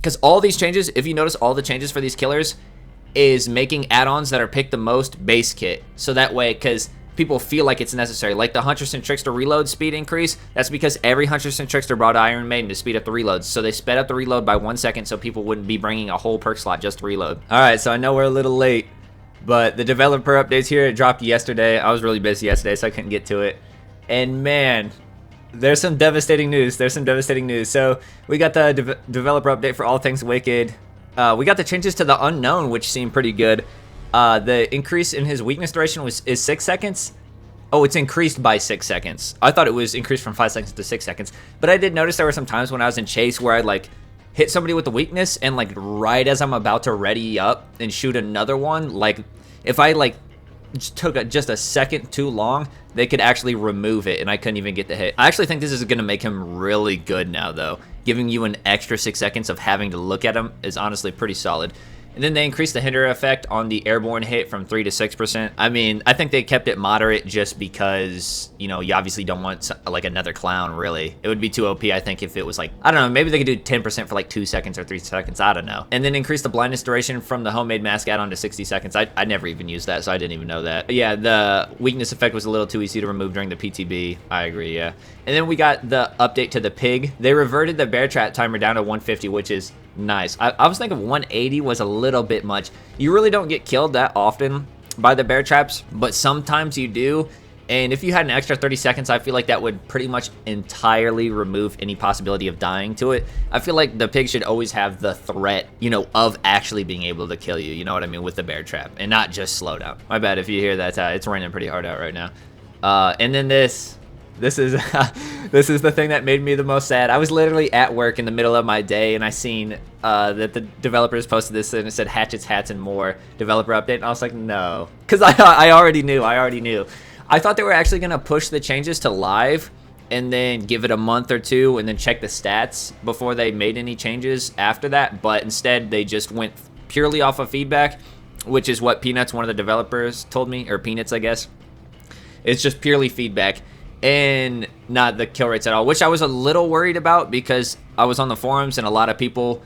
Because all these changes, if you notice, all the changes for these killers is making add-ons that are picked the most base kit. So that way, because people feel like it's necessary. Like the Huntress and Trickster reload speed increase, that's because every Huntress and Trickster brought Iron Maiden to speed up the reloads. So they sped up the reload by 1 second so people wouldn't be bringing a whole perk slot just to reload. Alright, so I know we're a little late, but the developer updates here, it dropped yesterday. I was really busy yesterday, so I couldn't get to it. And man, there's some devastating news. So we got the developer update for All Things Wicked. We got the changes to the Unknown, which seem pretty good. The increase in his weakness duration is 6 seconds. Oh, it's increased by 6 seconds. I thought it was increased from 5 seconds to 6 seconds. But I did notice there were some times when I was in chase where I'd like hit somebody with the weakness, and like right as I'm about to ready up and shoot another one, like if I like took just a second too long, they could actually remove it and I couldn't even get the hit. I actually think this is going to make him really good now though. Giving you an extra 6 seconds of having to look at him is honestly pretty solid. And then they increased the hinder effect on the airborne hit from 3 to 6%. I mean, I think they kept it moderate just because, you know, you obviously don't want like another clown, really. It would be too OP, I think, if it was like, I don't know, maybe they could do 10% for like 2 seconds or 3 seconds, I don't know. And then increase the blindness duration from the homemade mask add-on to 60 seconds. I never even used that, so I didn't even know that. But yeah, the weakness effect was a little too easy to remove during the PTB. I agree, yeah. And then we got the update to the pig. They reverted the bear trap timer down to 150, which is nice. I was thinking 180 was a little bit much. You really don't get killed that often by the bear traps, but sometimes you do. And if you had an extra 30 seconds, I feel like that would pretty much entirely remove any possibility of dying to it. I feel like the pig should always have the threat, you know, of actually being able to kill you. You know what I mean? With the bear trap and not just slow down. My bad if you hear that. It's raining pretty hard out right now. And then this is this is the thing that made me the most sad. I was literally at work in the middle of my day and I seen that the developers posted this and it said hatchets, hats, and more developer update, and I was like, no, because I already knew. I thought they were actually gonna push the changes to live and then give it a month or two and then check the stats before they made any changes after that, but instead they just went purely off of feedback, which is what Peanuts, one of the developers, told me, or Peanuts, I guess. It's just purely feedback and not the kill rates at all, which I was a little worried about because I was on the forums and a lot of people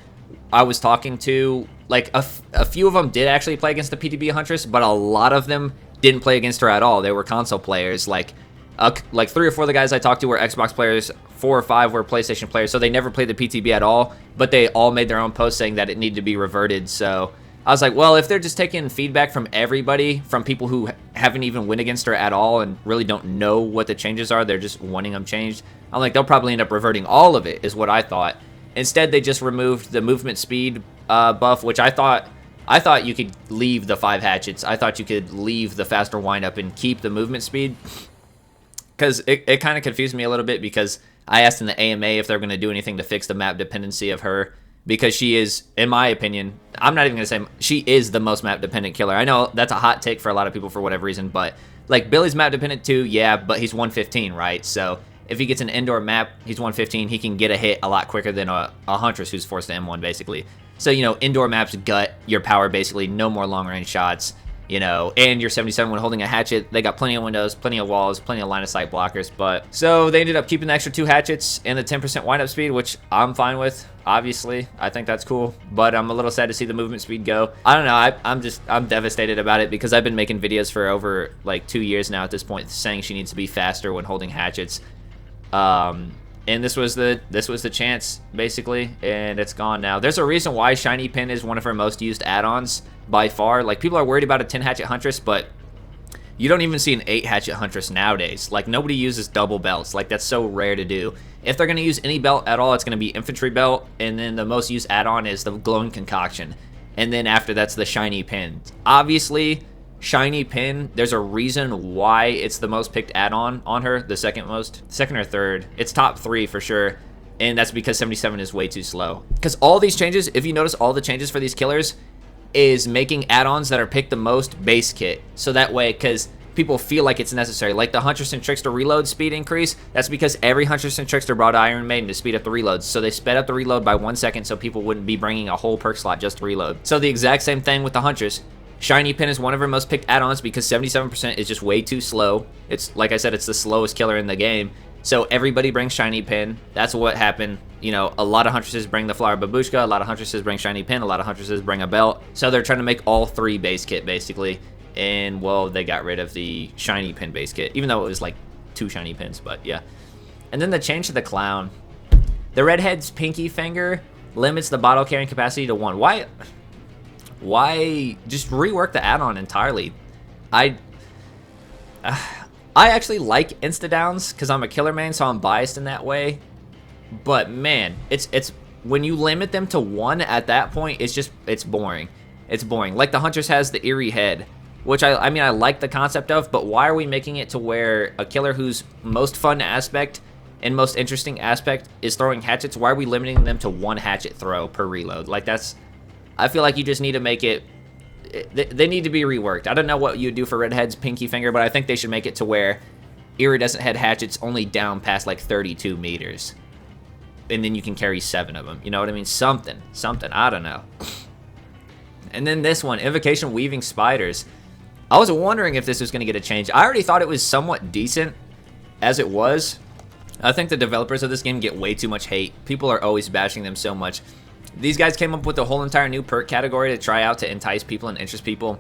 I was talking to, like a few of them did actually play against the PTB Huntress, but a lot of them didn't play against her at all. They were console players. Like 3 or 4 of the guys I talked to were Xbox players, 4 or 5 were PlayStation players, so they never played the PTB at all, but they all made their own posts saying that it needed to be reverted. So I was like, well, if they're just taking feedback from everybody, from people who haven't even went against her at all and really don't know what the changes are, they're just wanting them changed, I'm like, they'll probably end up reverting all of it, is what I thought. Instead, they just removed the movement speed buff, which I thought you could leave the 5 hatchets. I thought you could leave the faster windup and keep the movement speed. Because it kind of confused me a little bit, because I asked in the AMA if they're going to do anything to fix the map dependency of her. Because she is, in my opinion, I'm not even going to say, she is the most map dependent killer. I know that's a hot take for a lot of people for whatever reason, but like Billy's map dependent too, yeah, but he's 115, right? So if he gets an indoor map, he's 115, he can get a hit a lot quicker than a Huntress who's forced to M1 basically. So, you know, indoor maps gut your power basically, no more long range shots, you know, and you're 77 when holding a hatchet. They got plenty of windows, plenty of walls, plenty of line of sight blockers, but so they ended up keeping the extra 2 hatchets and the 10% windup speed, which I'm fine with. Obviously, I think that's cool, but I'm a little sad to see the movement speed go. I don't know, I'm devastated about it because I've been making videos for over like 2 years now at this point saying she needs to be faster when holding hatchets. And this was the chance basically, and it's gone now. There's a reason why Shiny Pin is one of her most used add-ons by far. Like, people are worried about a 10 hatchet Huntress, but you don't even see an 8 hatchet Huntress nowadays. Like, nobody uses double belts. Like, that's so rare to do. If they're going to use any belt at all, it's going to be infantry belt, and then the most used add-on is the glowing concoction, and then after that's the Shiny Pin. Obviously, Shiny Pin, there's a reason why it's the most picked add-on on her, the second or third. It's top 3 for sure, and that's because 77 is way too slow. Because all these changes, if you notice, all the changes for these killers is making add-ons that are picked the most base kit. So that way, because people feel like it's necessary. Like the Huntress and Trickster reload speed increase, that's because every Huntress and Trickster brought Iron Maiden to speed up the reloads. So they sped up the reload by 1 second so people wouldn't be bringing a whole perk slot just to reload. So the exact same thing with the Huntress. Shiny Pin is one of her most picked add-ons because 77% is just way too slow. It's, like I said, it's the slowest killer in the game. So everybody brings shiny pin. That's what happened. You know, a lot of huntresses bring the flower babushka, a lot of huntresses bring shiny pin, a lot of huntresses bring a belt. So they're trying to make all 3 base kit basically. And well, they got rid of the shiny pin base kit, even though it was like 2 shiny pins, but yeah. And then the change to the clown. The redhead's pinky finger limits the bottle carrying capacity to 1. Why just rework the add-on entirely? I actually like insta-downs because I'm a killer main, so I'm biased in that way. But man, it's when you limit them to 1 at that point, it's boring. It's boring. Like the Huntress has the eerie head, which I mean I like the concept of, but why are we making it to where a killer whose most fun aspect and most interesting aspect is throwing hatchets? Why are we limiting them to 1 hatchet throw per reload? Like I feel like you just need to make it. They need to be reworked. I don't know what you do for Redhead's pinky finger, but I think they should make it to where iridescent head hatchets only down past like 32 meters. And then you can carry 7 of them. You know what I mean? Something. I don't know. And then this one, Invocation Weaving Spiders. I was wondering if this was going to get a change. I already thought it was somewhat decent as it was. I think the developers of this game get way too much hate. People are always bashing them so much. These guys came up with a whole entire new perk category to try out to entice people and interest people.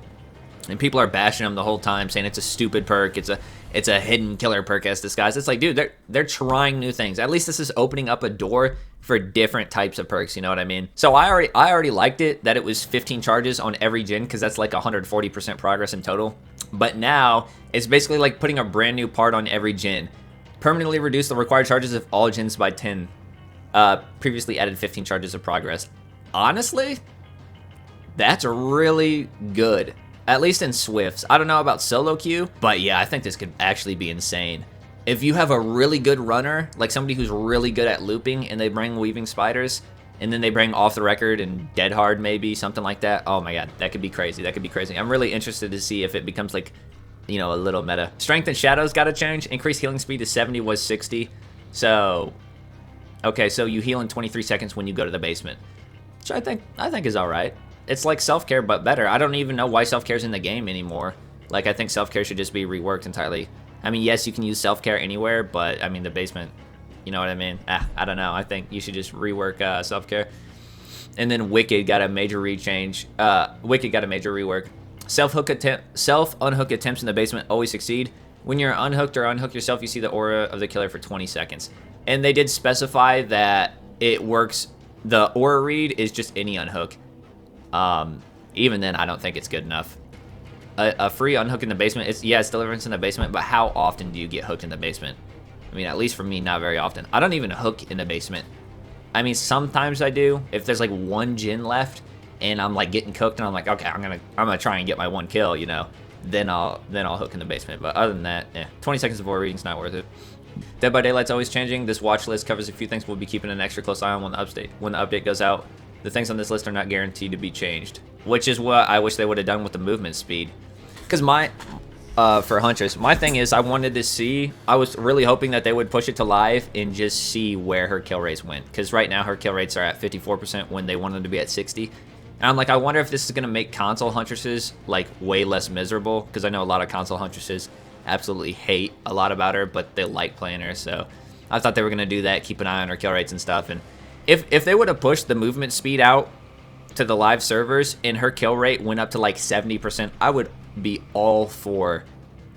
And people are bashing them the whole time, saying it's a stupid perk, it's a hidden killer perk as disguised. It's like, dude, they're trying new things. At least this is opening up a door for different types of perks, you know what I mean? So I already liked it that it was 15 charges on every gen, because that's like 140% progress in total. But now it's basically like putting a brand new part on every gen. Permanently reduce the required charges of all gens by 10. Previously added 15 charges of progress. Honestly, that's really good. At least in Swifts. I don't know about solo queue, but yeah, I think this could actually be insane. If you have a really good runner, like somebody who's really good at looping, and they bring Weaving Spiders, and then they bring Off the Record and Dead Hard maybe, something like that. Oh my god, that could be crazy. That could be crazy. I'm really interested to see if it becomes like, you know, a little meta. Strength and Shadows got to change. Increased healing speed to 70 was 60. So, okay, so you heal in 23 seconds when you go to the basement, which I think is all right. It's like self-care, but better. I don't even know why self-care is in the game anymore. Like, I think self-care should just be reworked entirely. I mean, yes, you can use self-care anywhere, but, I mean, the basement, you know what I mean? I don't know. I think you should just rework self-care. And then Wicked got a major rechange. Wicked got a major rework. Self-unhook attempts in the basement always succeed. When you're unhooked or unhook yourself, you see the aura of the killer for 20 seconds. And they did specify that it works. The aura read is just any unhook. Even then, I don't think it's good enough. A free unhook in the basement, it's deliverance in the basement, but how often do you get hooked in the basement? I mean, at least for me, not very often. I don't even hook in the basement. I mean, sometimes I do. If there's like 1 gen left and I'm like getting cooked and I'm like, okay, I'm gonna try and get my 1 kill, you know, then I'll hook in the basement. But other than that, 20 seconds of aura reading's not worth it. Dead by Daylight's always changing. This watch list covers a few things we'll be keeping an extra close eye on when the update goes out. The things on this list are not guaranteed to be changed, which is what I wish they would have done with the movement speed. Because for Huntress, my thing is I wanted to see, I was really hoping that they would push it to live and just see where her kill rates went. Because right now her kill rates are at 54% when they want them to be at 60. And I'm like, I wonder if this is going to make console Huntresses like way less miserable. Because I know a lot of console Huntresses absolutely hate a lot about her, but they like playing her. So I thought they were going to do that, keep an eye on her kill rates and stuff. And if they would have pushed the movement speed out to the live servers and her kill rate went up to like 70%, I would be all for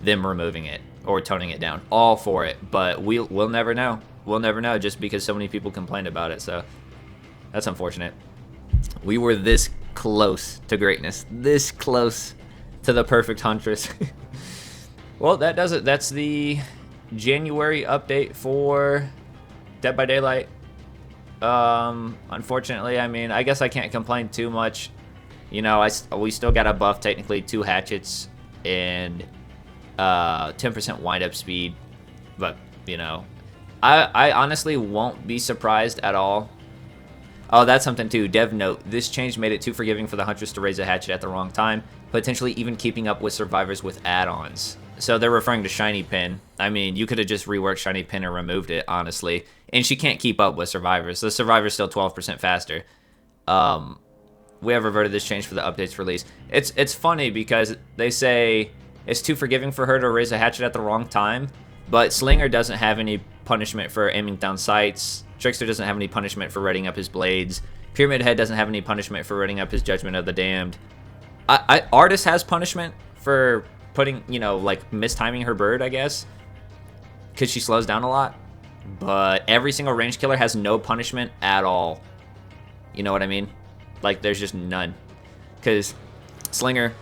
them removing it or toning it down. All for it. But we'll never know. We'll never know just because so many people complained about it. So that's unfortunate. We were this close to greatness. This close to the perfect Huntress. Well, that does it. That's the January update for Dead by Daylight. Unfortunately, I mean, I guess I can't complain too much. You know, we still got a buff, technically 2 hatchets and 10% wind-up speed. But, you know, I honestly won't be surprised at all. Oh, that's something too. Dev note, this change made it too forgiving for the Huntress to raise a hatchet at the wrong time, potentially even keeping up with survivors with add-ons. So they're referring to Shiny Pin. I mean, you could have just reworked Shiny Pin and removed it, honestly. And she can't keep up with survivors. The survivor's still 12% faster. We have reverted this change for the updates release. It's funny because they say it's too forgiving for her to raise a hatchet at the wrong time, but Slinger doesn't have any punishment for aiming down sights. Trickster doesn't have any punishment for readying up his blades. Pyramid Head doesn't have any punishment for readying up his Judgment of the Damned. Artist has punishment for putting, you know, like mistiming her bird, I guess, because she slows down a lot. But every single range killer has no punishment at all. You know what I mean? Like, there's just none. Because Slinger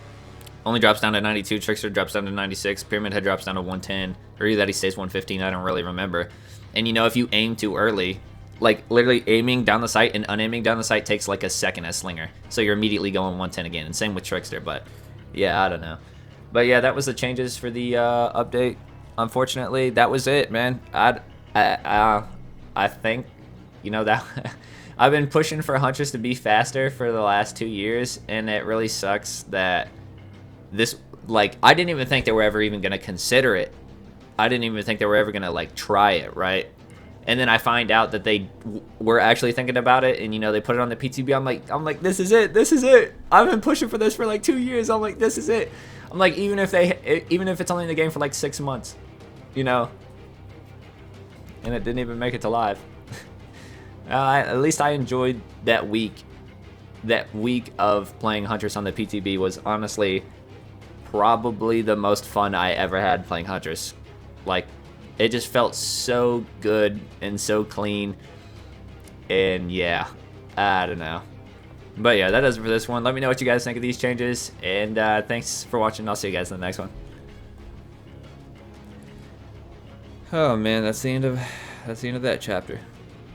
only drops down to 92, Trickster drops down to 96, Pyramid Head drops down to 110, or either that he stays 115, I don't really remember. And you know, if you aim too early, like literally aiming down the sight and unaiming down the sight takes like a second as Slinger. So you're immediately going 110 again, and same with Trickster, but yeah, I don't know. But yeah, that was the changes for the update. Unfortunately, that was it, man. I think, you know, that I've been pushing for Huntress to be faster for the last 2 years, and it really sucks that this, like, I didn't even think they were ever even going to consider it. I didn't even think they were ever going to, like, try it, right? And then I find out that they were actually thinking about it, and, you know, they put it on the PTB. I'm like, this is it. This is it. I've been pushing for this for, like, 2 years. I'm like, this is it. I'm like, even if it's only in the game for, like, 6 months, you know? And it didn't even make it to live. At least I enjoyed that week. That week of playing Huntress on the PTB was honestly probably the most fun I ever had playing Huntress. Like, it just felt so good and so clean. And yeah, I don't know. But yeah, that does it for this one. Let me know what you guys think of these changes. And thanks for watching. I'll see you guys in the next one. Oh man, that's the end of that chapter.